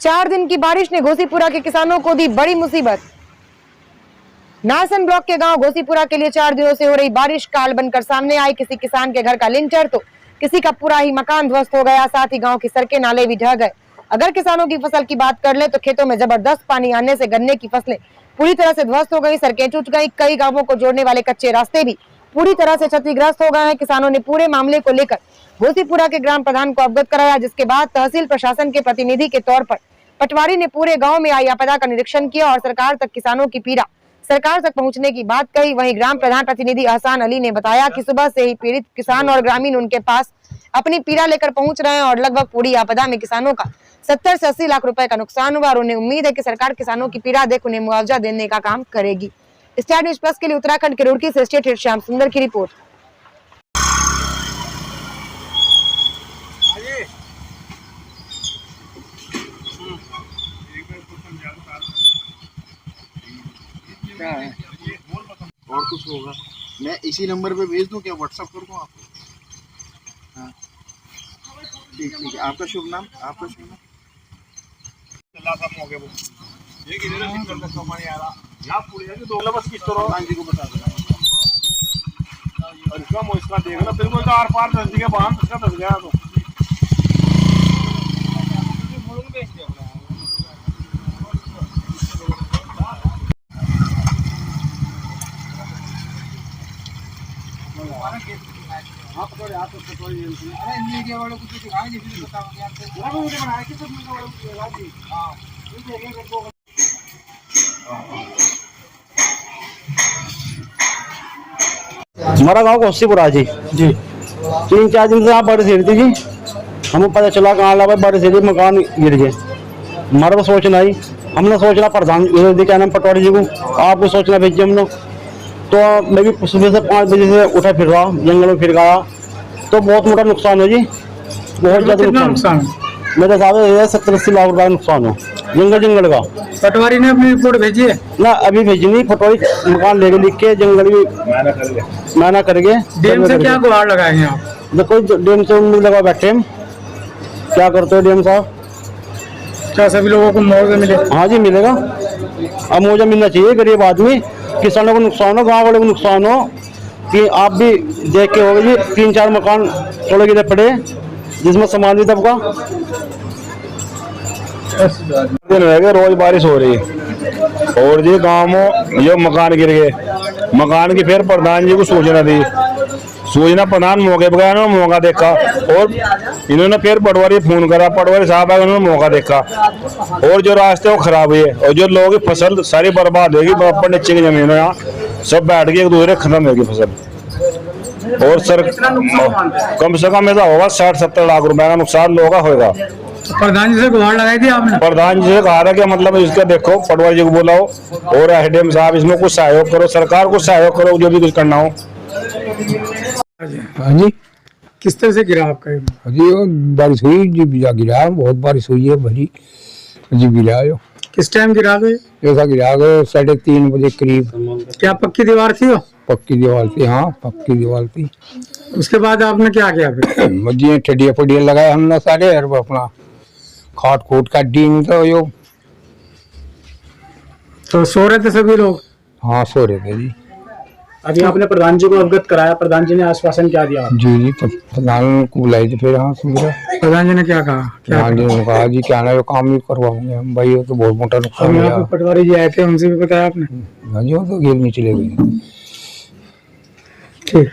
4 दिन की बारिश ने घोसीपुरा के किसानों को दी बड़ी मुसीबत। नारसन ब्लॉक के गांव घोसीपुरा के लिए 4 दिनों से हो रही बारिश काल बनकर सामने आई। किसी किसान के घर का लिंटर तो किसी का पूरा ही मकान ध्वस्त हो गया, साथ ही गांव की सड़कें नाले भी ढह गए। अगर किसानों की फसल की बात कर ले तो खेतों में जबरदस्त पानी आने से गन्ने की फसलें पूरी तरह से ध्वस्त हो गई, सड़कें टूट गई, कई गांवों को जोड़ने वाले कच्चे रास्ते भी पूरी तरह से क्षतिग्रस्त हो गए हैं। किसानों ने पूरे मामले को लेकर घोसीपुरा के ग्राम प्रधान को अवगत कराया, जिसके बाद तहसील प्रशासन के प्रतिनिधि के तौर पर पटवारी ने पूरे गांव में आई आपदा का निरीक्षण किया और सरकार तक किसानों की पीड़ा सरकार तक पहुंचने की बात कही। वहीं ग्राम प्रधान प्रतिनिधि अहसान अली ने बताया कि सुबह से ही पीड़ित किसान और ग्रामीण उनके पास अपनी पीड़ा लेकर पहुंच रहे हैं और लगभग पूरी आपदा में किसानों का 70 से 80 लाख रुपए का नुकसान हुआ और उन्हें उम्मीद है कि सरकार किसानों की पीड़ा देख उन्हें मुआवजा देने का काम करेगी। स्टार न्यूज प्लस के लिए उत्तराखंड के रुड़की से स्टेट हेड श्याम सुंदर की रिपोर्ट। और कुछ होगा मैं इसी नंबर पे भेज दूं क्या, व्हाट्सएप कर दूं आपको? हाँ ठीक है। आपका शुभ नाम? आपका शुभ नाम? ये किधर है? सिंगल का पानी आ रहा या पूरी है कि दो बस किस तरह मान जी को बता देना और इसका मोइस्का देखना फिर कोई आर पार दस के बाहर उसका दस गया तो हाँ पकड़े आप पकड़े अरे मीडिया वालों को दिखाएं जैसे बताओगे आपको मुझे बनाया कि सब मीडिया वालों को दिखा दी। हाँ हमारा गांव घोसीपुरा जी 3-4 दिन से यहाँ बारिश गिरी थी जी। हमें पता चला कहाँ लगा बारिश गिरी, मकान गिर गए। हमारा तो सोचना ही, हमने सोचना प्रधान क्या नाम पटवारी जी को आपको सोचना भेजिए हम लोग। तो मैं भी सुबह से 5 बजे से उठा फिर रहा, जंगल में फिर गया तो बहुत मोटा नुकसान है जी, बहुत ज्यादा नुकसान। मेरे हिसाब से 70-80 लाख रुपए का नुकसान हो जंगल का। पटवारी ने अपनी रिपोर्ट भेजी है ना? अभी भेजी नहीं, पटवारी मकान लेके लिख के जंगल भी माना करके। डैम से क्या गुहार लगाएंगे आप? देखो डैम से लगा बैठे हम, क्या करते हो डैम साहब? क्या सभी लोगों को मुआवजा मिले? हाँ जी मिलेगा, अब मुआवजा मिलना चाहिए। गरीब आदमी किसानों को नुकसान हो, गाँव वालों को नुकसान हो कि आप भी देख के हो जी 3-4 मकान थोड़े गिरे पड़े जिसमें सामान भी दबका। दिन रह गए, रोज बारिश हो रही है और जी गाँव में ये मकान गिर गए। मकान की फिर प्रधान जी को सूचना दी, सूचना प्रधान मौके पर गया, मौका देखा और इन्होंने फिर पटवारी फोन करा, पटवारी साहब आए, उन्होंने मौका देखा और जो रास्ते वो खराब हुए और जो लोगों की फसल सारी बर्बाद होगी। बराबर नीचे की जमीन है, यहाँ सब बैठ के एक दूसरे खत्म होगी फसल। और सर कम से कम ऐसा होगा 60-70 लाख रुपए का नुकसान लोगों का होगा। प्रधान जी से गुहार लगाई थी आपने? प्रधान जी से कहा था कि मतलब इसका देखो, पटवारी जी को बुलाओ और एसडीएम साहब इसमें कुछ सहयोग करो, सरकार कुछ सहयोग करो जो भी कुछ करना हो। हाँ जी, किस तरह से गिरा आपका? जी बारिश हुई जी, बिजा गिरा, बहुत बारिश हुई है भरी जी, गिरा है। किस टाइम गिरा गए? ऐसा गिरा गए 3:30 बजे करीब। क्या पक्की दीवार थी वो? पक्की दीवार थी, हाँ पक्की दीवार थी। उसके बाद आपने क्या किया फिर? मजिए ठेडिया फडिया लगाए हमने सारे, और अपना खाट खोट का डीन तो यो। तो सो रहे थे सभी लोग? हाँ सो रहे थे जी। अभी आपने प्रधान जी को अवगत कराया, प्रधान जी ने आश्वासन क्या दिया? जी प्रधान को बुलाई थी फिर। हाँ सुबह प्रधान जी ने क्या कहा? प्रधान जी ने कहा जी क्या ना काम ही करवाओगे हम भाई, वो तो बहुत मोटा नुकसान हुआ। पटवारी जी आए थे, उनसे भी बताया आपने? हाँ जी, वो तो गिर नहीं चले गए। ठीक।